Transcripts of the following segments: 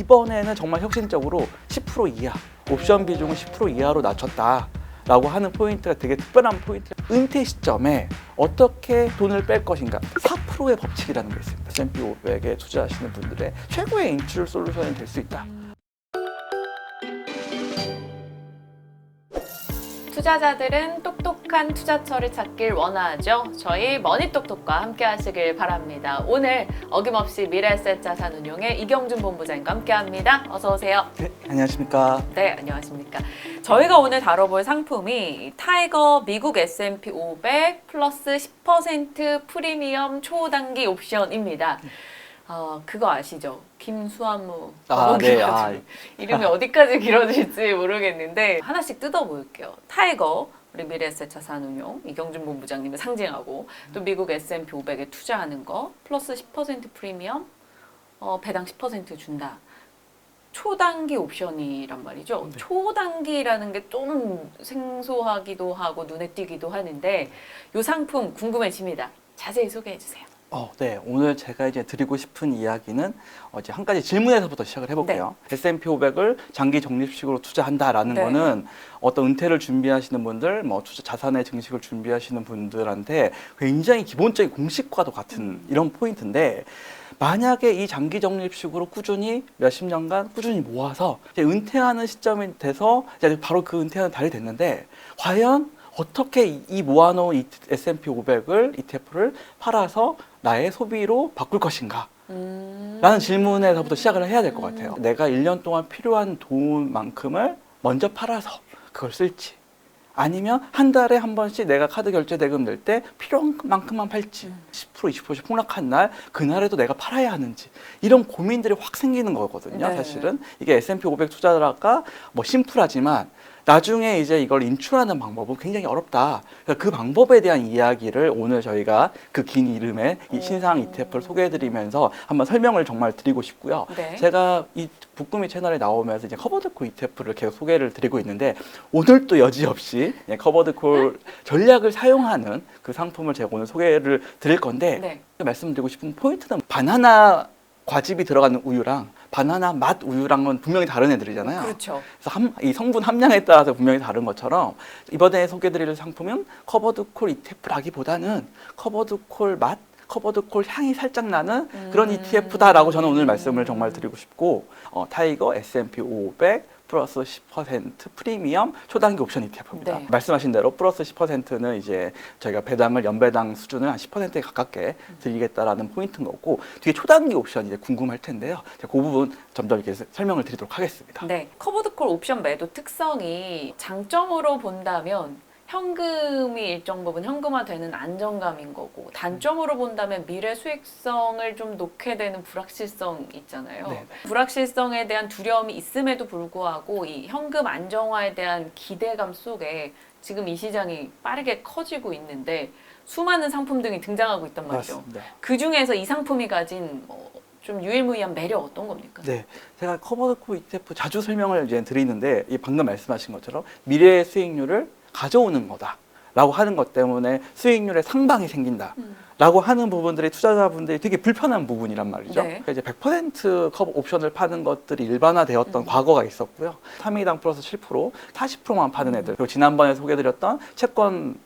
이번에는 정말 혁신적으로 10% 이하, 옵션 비중을 10% 이하로 낮췄다 라고 하는 포인트가 되게 특별한 포인트. 은퇴 시점에 어떻게 돈을 뺄 것인가, 4%의 법칙이라는 게 있습니다. S&P 500에 투자하시는 분들의 최고의 인출 솔루션이 될 수 있다. 투자자들은 똑똑한 투자처를 찾길 원하죠. 저희 머니똑똑과 함께 하시길 바랍니다. 오늘 어김없이 미래에셋 자산운용의 이경준 본부장님과 함께 합니다. 어서 오세요. 네, 안녕하십니까. 네, 안녕하십니까. 저희가 오늘 다뤄볼 상품이 타이거 미국 S&P 500 플러스 10% 프리미엄 초단기 옵션입니다. 그거 아시죠? 김수환무. 네. 이름이 어디까지 길어질지 모르겠는데 하나씩 뜯어볼게요. 타이거, 우리 미래에셋 자산운용 이경준 본부장님을 상징하고 또 미국 S&P 500에 투자하는 거 플러스 10% 프리미엄, 배당 10% 준다. 초단기 옵션이란 말이죠. 네. 초단기라는 게 좀 생소하기도 하고 눈에 띄기도 하는데 이 상품 궁금해집니다. 자세히 소개해 주세요. 네. 오늘 제가 이제 드리고 싶은 이야기는 이제 한 가지 질문에서부터 시작을 해볼게요. S&P 500을 장기 적립식으로 투자한다라는 네. 거는 어떤 은퇴를 준비하시는 분들, 투자 자산의 증식을 준비하시는 분들한테 굉장히 기본적인 공식과도 같은 이런 포인트인데, 만약에 이 장기 적립식으로 꾸준히 몇십 년간 꾸준히 모아서 이제 은퇴하는 시점이 돼서 이제 바로 그 은퇴하는 달이 됐는데, 과연 어떻게 이 모아놓은 S&P 500을 ETF를 팔아서 나의 소비로 바꿀 것인가? 라는 질문에서부터 시작을 해야 될 것 같아요. 내가 1년 동안 필요한 돈만큼을 먼저 팔아서 그걸 쓸지, 아니면 한 달에 한 번씩 내가 카드 결제 대금 낼 때 필요한 만큼만 팔지, 10% 20%씩 폭락한 날 그날에도 내가 팔아야 하는지, 이런 고민들이 확 생기는 거거든요. 네. 사실은 이게 S&P 500 투자자가 심플하지만 나중에 이제 이걸 인출하는 방법은 굉장히 어렵다. 그러니까 그 방법에 대한 이야기를 오늘 저희가 그 긴 이름의 이 신상 ETF를 소개해드리면서 한번 설명을 정말 드리고 싶고요. 네. 제가 이 북구미 채널에 나오면서 이제 커버드콜 ETF를 계속 소개를 드리고 있는데, 오늘도 여지없이 커버드콜 전략을 사용하는 그 상품을 제가 오늘 소개를 드릴 건데, 네. 말씀드리고 싶은 포인트는 바나나 과즙이 들어가는 우유랑 바나나 맛 우유랑은 분명히 다른 애들이잖아요. 그렇죠. 그래서 이 성분 함량에 따라서 분명히 다른 것처럼 이번에 소개드릴 상품은 커버드콜 ETF라기보다는 커버드콜 맛, 커버드콜 향이 살짝 나는 그런 ETF다라고 저는 오늘 말씀을 정말 드리고 싶고, 타이거 S&P 500 플러스 10% 프리미엄 초단기 옵션 ETF입니다. 네. 말씀하신 대로 플러스 10%는 이제 저희가 배당을 연배당 수준을 한 10%에 가깝게 드리겠다라는 포인트인 거고, 뒤에 초단기 옵션이 이제 궁금할 텐데요. 제가 그 부분 점점 이렇게 설명을 드리도록 하겠습니다. 네, 커버드콜 옵션 매도 특성이 장점으로 본다면 현금이 일정 부분 현금화되는 안정감인 거고, 단점으로 본다면 미래 수익성을 좀 놓게 되는 불확실성 있잖아요. 네네. 불확실성에 대한 두려움이 있음에도 불구하고 이 현금 안정화에 대한 기대감 속에 지금 이 시장이 빠르게 커지고 있는데 수많은 상품 등이 등장하고 있단 말이죠. 맞습니다. 그 중에서 이 상품이 가진 좀 유일무이한 매력 어떤 겁니까? 네, 제가 커버드콜 ETF 자주 설명을 이제 드리는데, 이 방금 말씀하신 것처럼 미래의 수익률을 가져오는 거다라고 하는 것 때문에 수익률에 상방이 생긴다라고 하는 부분들이 투자자분들이 되게 불편한 부분이란 말이죠. 네. 그러니까 이제 100% 커버 옵션을 파는 것들이 일반화되었던 과거가 있었고요. 3일당 플러스 7%, 40%만 파는 애들, 그리고 지난번에 소개드렸던 채권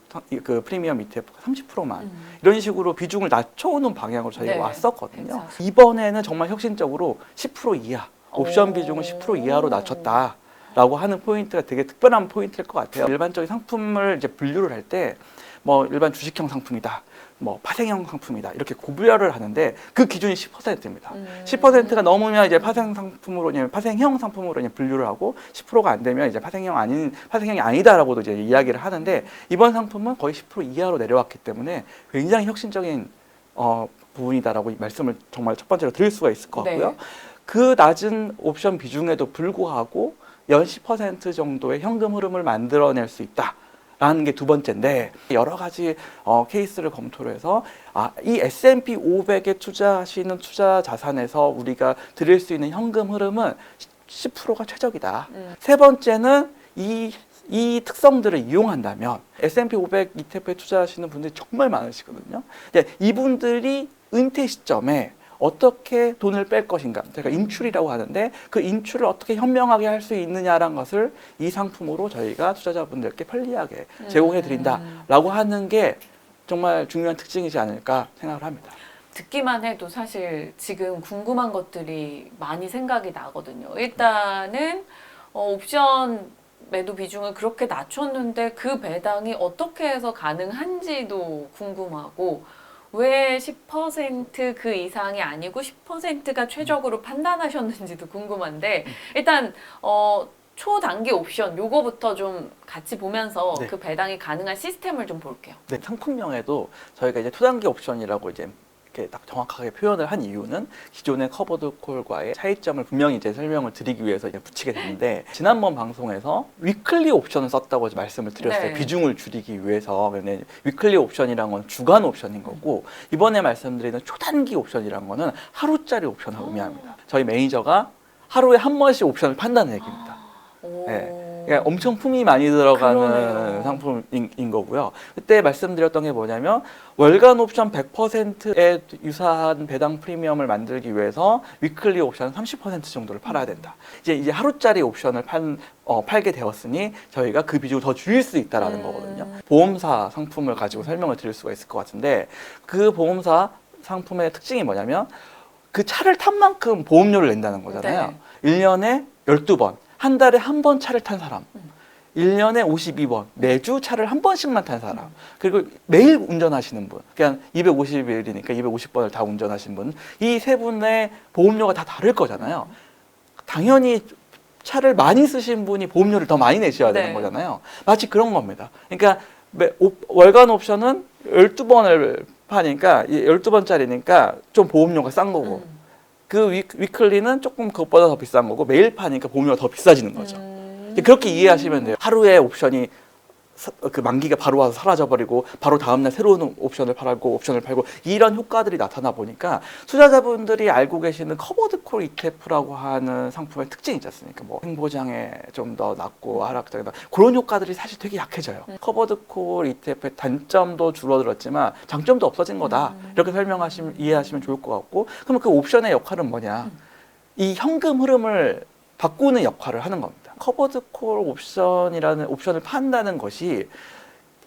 그 프리미엄 ETF가 30%만 이런 식으로 비중을 낮춰오는 방향으로 저희가 네. 왔었거든요. 괜찮습니다. 이번에는 정말 혁신적으로 10% 이하, 옵션 비중을 10% 이하로 낮췄다 라고 하는 포인트가 되게 특별한 포인트일 것 같아요. 일반적인 상품을 이제 분류를 할 때 일반 주식형 상품이다, 파생형 상품이다, 이렇게 구별을 하는데 그 기준이 10%입니다. 10%가 넘으면 이제 파생 상품으로, 파생형 상품으로 분류를 하고, 10%가 안 되면 이제 파생형이 아니다라고도 이제 이야기를 하는데, 이번 상품은 거의 10% 이하로 내려왔기 때문에 굉장히 혁신적인 부분이다라고 이 말씀을 정말 첫 번째로 드릴 수가 있을 것 같고요. 네. 그 낮은 옵션 비중에도 불구하고 연 10% 정도의 현금 흐름을 만들어낼 수 있다라는 게 두 번째인데, 여러 가지 케이스를 검토를 해서 이 S&P 500에 투자하시는 투자 자산에서 우리가 드릴 수 있는 현금 흐름은 10%가 최적이다. 세 번째는 이 특성들을 이용한다면 S&P 500 ETF에 투자하시는 분들이 정말 많으시거든요. 이분들이 은퇴 시점에 어떻게 돈을 뺄 것인가, 제가 인출이라고 하는데 그 인출을 어떻게 현명하게 할 수 있느냐라는 것을 이 상품으로 저희가 투자자분들께 편리하게 제공해 드린다라고 하는 게 정말 중요한 특징이지 않을까 생각을 합니다. 듣기만 해도 사실 지금 궁금한 것들이 많이 생각이 나거든요. 일단은 옵션 매도 비중을 그렇게 낮췄는데 그 배당이 어떻게 해서 가능한지도 궁금하고, 왜 10%그 이상이 아니고 10%가 최적으로 판단하셨는지도 궁금한데, 일단 초단기 옵션 요거부터 좀 같이 보면서 네. 그 배당이 가능한 시스템을 좀 볼게요. 네, 상품명에도 저희가 이제 초단기 옵션이라고 이제 이렇게 딱 정확하게 표현을 한 이유는 기존의 커버드 콜과의 차이점을 분명히 이제 설명을 드리기 위해서 이제 붙이게 됐는데, 지난번 방송에서 위클리 옵션을 썼다고 이제 말씀을 드렸어요. 네. 비중을 줄이기 위해서. 근데 위클리 옵션이란 건 주간 옵션인 거고, 이번에 말씀드리는 초단기 옵션이란 거는 하루짜리 옵션을 의미합니다. 저희 매니저가 하루에 한 번씩 옵션을 판다는 얘기입니다. 오. 네. 그러니까 엄청 품이 많이 들어가는 그러네요. 상품인 거고요. 그때 말씀드렸던 게 뭐냐면, 월간 옵션 100%에 유사한 배당 프리미엄을 만들기 위해서 위클리 옵션 30% 정도를 팔아야 된다. 이제 하루짜리 옵션을 팔게 되었으니 저희가 그 비중을 더 줄일 수 있다라는 거거든요. 보험사 상품을 가지고 설명을 드릴 수가 있을 것 같은데, 그 보험사 상품의 특징이 뭐냐면 그 차를 탄 만큼 보험료를 낸다는 거잖아요. 네. 1년에 12번. 한 달에 한 번 차를 탄 사람, 1년에 52번, 매주 차를 한 번씩만 탄 사람, 그리고 매일 운전하시는 분, 그냥 250일이니까 250번을 다 운전하신 분, 이 세 분의 보험료가 다 다를 거잖아요. 당연히 차를 많이 쓰신 분이 보험료를 더 많이 내셔야 되는 네. 거잖아요. 마치 그런 겁니다. 그러니까 월간 옵션은 12번을 파니까 12번짜리니까 좀 보험료가 싼 거고, 그 위클리는 조금 그것보다 더 비싼 거고, 매일 파니까 보험료가 더 비싸지는 거죠. 이제 그렇게 이해하시면 돼요. 하루에 옵션이 그 만기가 바로 와서 사라져버리고 바로 다음날 새로운 옵션을 팔고 이런 효과들이 나타나 보니까, 투자자분들이 알고 계시는 커버드 콜 ETF라고 하는 상품의 특징이 있지 않습니까? 뭐 행보장에 좀 더 낮고 하락장에 그런 효과들이 사실 되게 약해져요. 커버드 콜 ETF의 단점도 줄어들었지만 장점도 없어진 거다. 이렇게 이해하시면 좋을 것 같고, 그러면 그 옵션의 역할은 뭐냐? 이 현금 흐름을 바꾸는 역할을 하는 겁니다. 커버드 콜 옵션이라는 옵션을 판다는 것이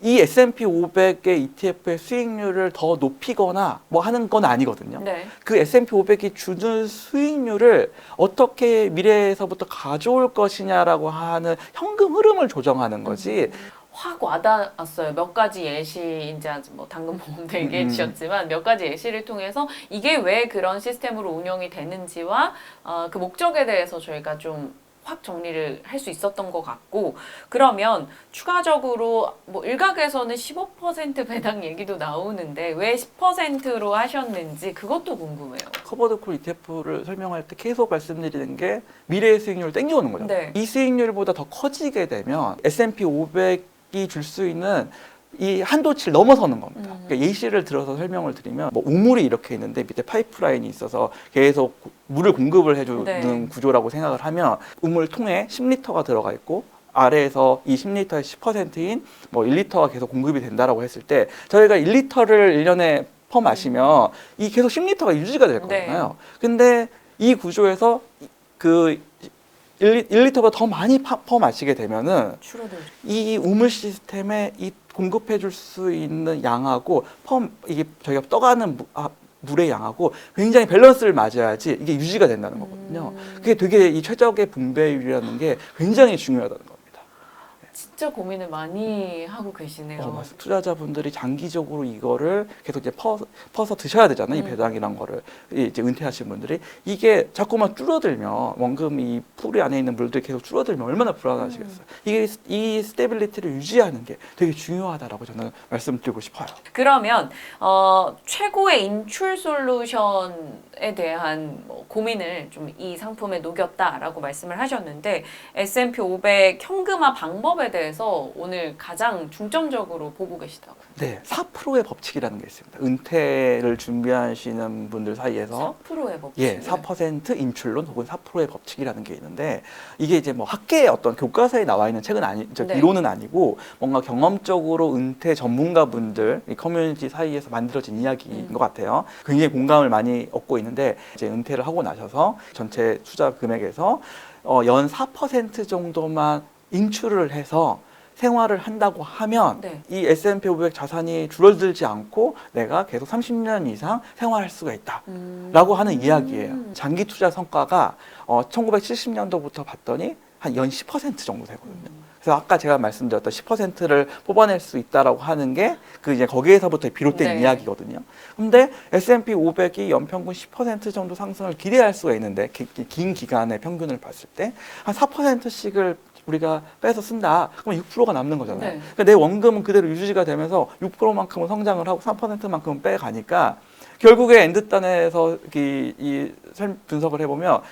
이 S&P 500의 ETF의 수익률을 더 높이거나 뭐 하는 건 아니거든요. 네. 그 S&P 500이 주는 수익률을 어떻게 미래에서부터 가져올 것이냐라고 하는 현금 흐름을 조정하는 거지. 확 와닿았어요. 몇 가지 예시, 이제 뭐 당근보험도 얘기해 주셨지만 몇 가지 예시를 통해서 이게 왜 그런 시스템으로 운영이 되는지와 그 목적에 대해서 저희가 좀 확 정리를 할 수 있었던 것 같고, 그러면 추가적으로 뭐 일각에서는 15% 배당 얘기도 나오는데 왜 10%로 하셨는지 그것도 궁금해요. 커버드 콜 ETF를 설명할 때 계속 말씀드리는 게 미래의 수익률을 땡겨오는 거죠. 네. 이 수익률보다 더 커지게 되면 S&P 500이 줄 수 있는 이 한도치를 넘어서는 겁니다. 그러니까 예시를 들어서 설명을 드리면, 뭐 우물이 이렇게 있는데 밑에 파이프라인이 있어서 계속 물을 공급을 해주는 네. 구조라고 생각을 하면, 우물 통에 10리터가 들어가 있고 아래에서 이 10리터의 10%인 뭐 1리터가 계속 공급이 된다라고 했을 때, 저희가 1리터를 1년에 퍼 마시면 이 계속 10리터가 유지가 될 거잖아요. 근데 이 구조에서 그 1리터보다 더 많이 퍼 마시게 되면은 줄어들죠. 이 우물 시스템에 이 공급해 줄 수 있는 양하고 이게 저희가 떠가는 물의 양하고 굉장히 밸런스를 맞아야지 이게 유지가 된다는 거거든요. 그게 되게 이 최적의 분배율이라는 게 굉장히 중요하다는 겁니다. 진짜 고민을 많이 하고 계시네요. 맞습니다. 투자자분들이 장기적으로 이거를 계속 이제 퍼서 드셔야 되잖아요. 이 배당이란 거를 이제 은퇴하신 분들이, 이게 자꾸만 줄어들면, 원금 이 풀이 안에 있는 물들이 계속 줄어들면 얼마나 불안하시겠어요. 이게 이 스테빌리티를 유지하는 게 되게 중요하다라고 저는 말씀드리고 싶어요. 그러면 최고의 인출 솔루션에 대한 뭐 고민을 좀 이 상품에 녹였다라고 말씀을 하셨는데, S&P 500 현금화 방법에 대해서 오늘 가장 중점적으로 보고 계시다고요. 네, 4%의 법칙이라는 게 있습니다. 은퇴를 준비하시는 분들 사이에서 4%의 법칙. 예, 4% 인출론 혹은 4%의 법칙이라는 게 있는데, 이게 이제 뭐 학계의 어떤 교과서에 나와 있는 책은 네. 이론은 아니고, 뭔가 경험적으로 은퇴 전문가분들 이 커뮤니티 사이에서 만들어진 이야기인 것 같아요. 굉장히 공감을 많이 얻고 있는 있는데 이제 은퇴를 하고 나셔서 전체 투자 금액에서 연 4% 정도만 인출을 해서 생활을 한다고 하면 네. 이 S&P 500 자산이 줄어들지 않고 내가 계속 30년 이상 생활할 수가 있다라고 하는 이야기예요. 장기 투자 성과가 1970년도부터 봤더니 한 연 10% 정도 되거든요. 그래서 아까 제가 말씀드렸던 10%를 뽑아낼 수 있다라고 하는 게 그 이제 거기에서부터 비롯된 네. 이야기거든요. 근데 S&P 500이 연평균 10% 정도 상승을 기대할 수가 있는데 긴 기간의 평균을 봤을 때 한 4%씩을 우리가 빼서 쓴다. 그러면 6%가 남는 거잖아요. 네. 그러니까 내 원금은 그대로 유지가 되면서 6%만큼은 성장을 하고 3%만큼은 빼가니까 결국에 엔드단에서 이 분석을 해보면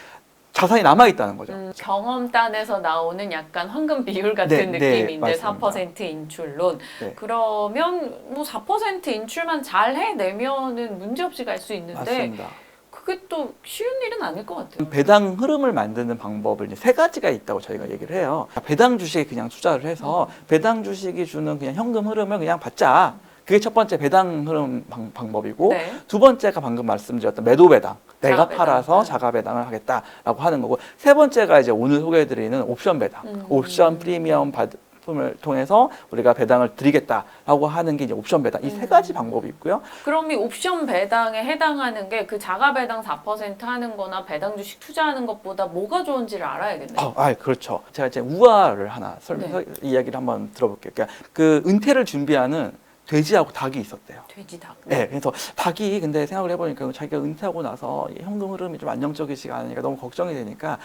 자산이 남아있다는 거죠. 경험단에서 나오는 약간 황금 비율 같은 네, 느낌인데 네, 4% 인출론. 네. 그러면 뭐 4% 인출만 잘 해내면은 문제없이 갈 수 있는데 맞습니다. 그게 또 쉬운 일은 아닐 것 같아요. 배당 흐름을 만드는 방법을 이제 세 가지가 있다고 저희가 얘기를 해요. 배당 주식에 그냥 투자를 해서 배당 주식이 주는 그냥 현금 흐름을 그냥 받자. 그게 첫 번째 배당 흐름 방법이고 네. 두 번째가 방금 말씀드렸던 매도 배당. 내가 자가 배당. 팔아서 자가 배당을 하겠다라고 하는 거고 세 번째가 이제 오늘 소개해드리는 옵션 배당. 옵션 프리미엄 받음을 통해서 우리가 배당을 드리겠다라고 하는 게 이제 옵션 배당. 이 세 가지 방법이 있고요. 그럼 이 옵션 배당에 해당하는 게 그 자가 배당 4% 하는 거나 배당 주식 투자하는 것보다 뭐가 좋은지를 알아야겠네요. 그렇죠. 제가 이제 우화를 하나 네. 이야기를 한번 들어볼게요. 그러니까 그 은퇴를 준비하는 돼지하고 닭이 있었대요. 돼지 닭. 네, 그래서 닭이 근데 생각을 해보니까 자기가 은퇴하고 나서 이 현금 흐름이 좀 안정적이지가 않으니까 너무 걱정이 되니까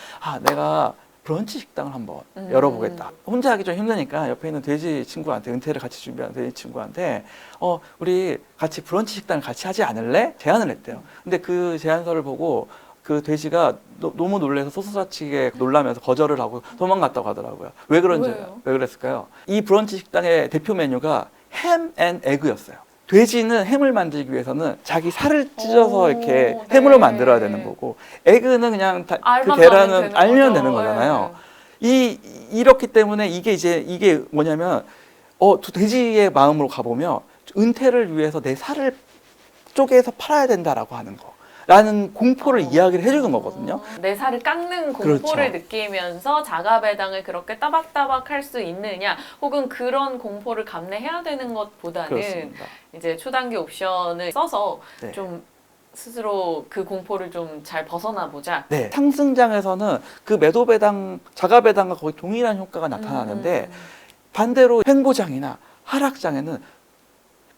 내가 브런치 식당을 한번 열어보겠다. 혼자 하기 좀 힘드니까 옆에 있는 돼지 친구한테 은퇴를 같이 준비하는 돼지 친구한테 우리 같이 브런치 식당을 같이 하지 않을래? 제안을 했대요. 근데 그 제안서를 보고 그 돼지가 너무 놀라서 소스라치게 놀라면서 거절을 하고 도망갔다고 하더라고요. 왜 그런지 왜요? 왜 그랬을까요? 이 브런치 식당의 대표 메뉴가 햄 앤 에그였어요. 돼지는 햄을 만들기 위해서는 자기 살을 찢어서 이렇게 네. 햄으로 만들어야 되는 거고 에그는 그냥 그 알면 계란은 되는 알면 거죠. 되는 거잖아요. 네. 이렇기 때문에 이게 뭐냐면 돼지의 마음으로 가보면 은퇴를 위해서 내 살을 쪼개서 팔아야 된다라고 하는 거. 라는 공포를 이야기를 해주는 거거든요. 내 살을 깎는 공포를 그렇죠. 느끼면서 자가 배당을 그렇게 따박따박 할 수 있느냐, 혹은 그런 공포를 감내해야 되는 것보다는 그렇습니다. 이제 초단기 옵션을 써서 네. 좀 스스로 그 공포를 좀 잘 벗어나 보자. 네. 상승장에서는 그 매도 배당, 자가 배당과 거의 동일한 효과가 나타나는데 반대로 횡보장이나 하락장에는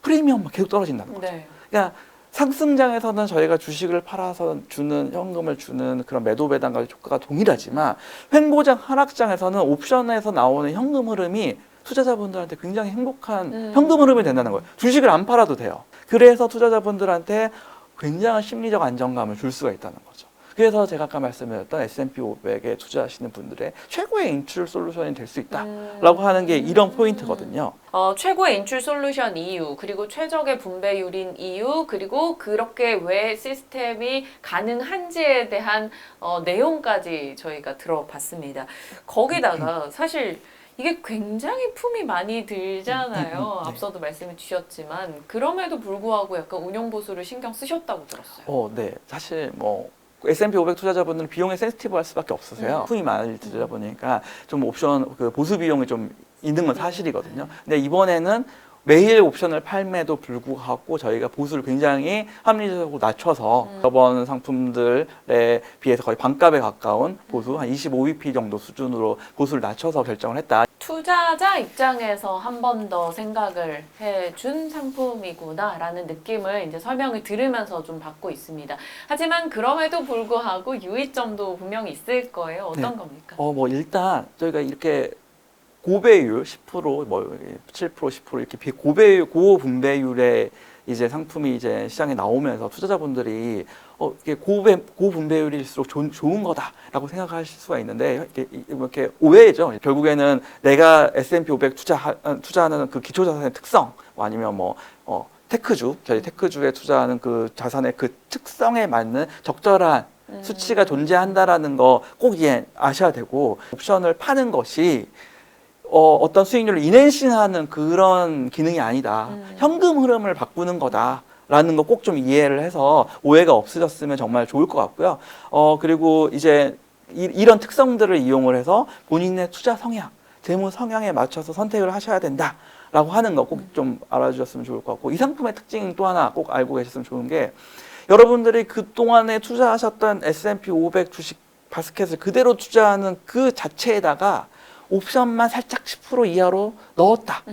프리미엄만 계속 떨어진다는 거죠. 네. 그러니까 상승장에서는 저희가 주식을 팔아서 주는 현금을 주는 그런 매도 배당과 효과가 동일하지만 횡보장 하락장에서는 옵션에서 나오는 현금 흐름이 투자자분들한테 굉장히 행복한 현금 흐름이 된다는 거예요. 주식을 안 팔아도 돼요. 그래서 투자자분들한테 굉장한 심리적 안정감을 줄 수가 있다는 거죠. 그래서 제가 아까 말씀드렸던 S&P 500에 투자하시는 분들의 최고의 인출 솔루션이 될 수 있다라고 하는 게 이런 포인트거든요. 최고의 인출 솔루션 이유, 그리고 최적의 분배율인 이유, 그리고 그렇게 왜 시스템이 가능한지에 대한 내용까지 저희가 들어봤습니다. 거기다가 사실 이게 굉장히 품이 많이 들잖아요. 네. 앞서도 말씀해 주셨지만 그럼에도 불구하고 약간 운용 보수를 신경 쓰셨다고 들었어요. 네. 사실 뭐 S&P 500 투자자분들은 비용에 센시티브할 수밖에 없으세요. 품이 많이 들다 보니까 좀 옵션 그 보수 비용이 좀 있는 건 사실이거든요. 근데 이번에는 매일 옵션을 팔매도 불구하고 저희가 보수를 굉장히 합리적으로 낮춰서 저번 상품들에 비해서 거의 반값에 가까운 보수 한 25bp 정도 수준으로 보수를 낮춰서 결정을 했다. 투자자 입장에서 한 번 더 생각을 해준 상품이구나라는 느낌을 이제 설명을 들으면서 좀 받고 있습니다. 하지만 그럼에도 불구하고 유의점도 분명히 있을 거예요. 어떤 네. 겁니까? 뭐 일단 저희가 이렇게 고배율 10%, 뭐 7%, 10% 이렇게 고배율, 고분배율의 이제 상품이 이제 시장에 나오면서 투자자분들이 이게 고분배율일수록 좋은 거다라고 생각하실 수가 있는데 이렇게 오해죠. 결국에는 내가 S&P 500 투자하는 그 기초자산의 특성, 아니면 테크주, 저희 테크주에 투자하는 그 자산의 그 특성에 맞는 적절한 수치가 존재한다라는 거 꼭 아셔야 되고, 옵션을 파는 것이 어떤 수익률을 인핸싱하는 그런 기능이 아니다. 현금 흐름을 바꾸는 거다. 라는 거 꼭 좀 이해를 해서 오해가 없으셨으면 정말 좋을 것 같고요. 그리고 이제 이런 특성들을 이용을 해서 본인의 투자 성향, 재무 성향에 맞춰서 선택을 하셔야 된다라고 하는 거 꼭 좀 알아주셨으면 좋을 것 같고, 이 상품의 특징 또 하나 꼭 알고 계셨으면 좋은 게, 여러분들이 그동안에 투자하셨던 S&P 500 주식 바스켓을 그대로 투자하는 그 자체에다가 옵션만 살짝 10% 이하로 넣었다.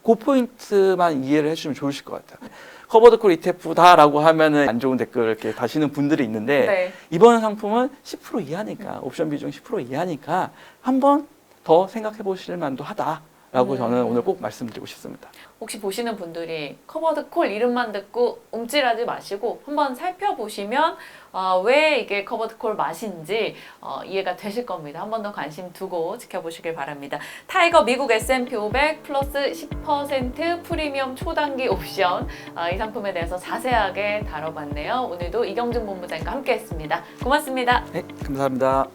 그 포인트만 이해를 해주시면 좋으실 것 같아요. 커버드콜 ETF다라고 하면은 안 좋은 댓글 이렇게 다시는 분들이 있는데, 네. 이번 상품은 10% 이하니까, 옵션 비중 10% 이하니까 한번 더 생각해 보실 만도 하다라고 저는 오늘 꼭 말씀드리고 싶습니다. 혹시 보시는 분들이 커버드 콜 이름만 듣고 움찔하지 마시고 한번 살펴보시면 왜 이게 커버드 콜 맛인지 이해가 되실 겁니다. 한 번 더 관심 두고 지켜보시길 바랍니다. 타이거 미국 S&P 500 플러스 10% 프리미엄 초단기 옵션, 이 상품에 대해서 자세하게 다뤄봤네요. 오늘도 이경준 본부장과 함께했습니다. 고맙습니다. 네, 감사합니다.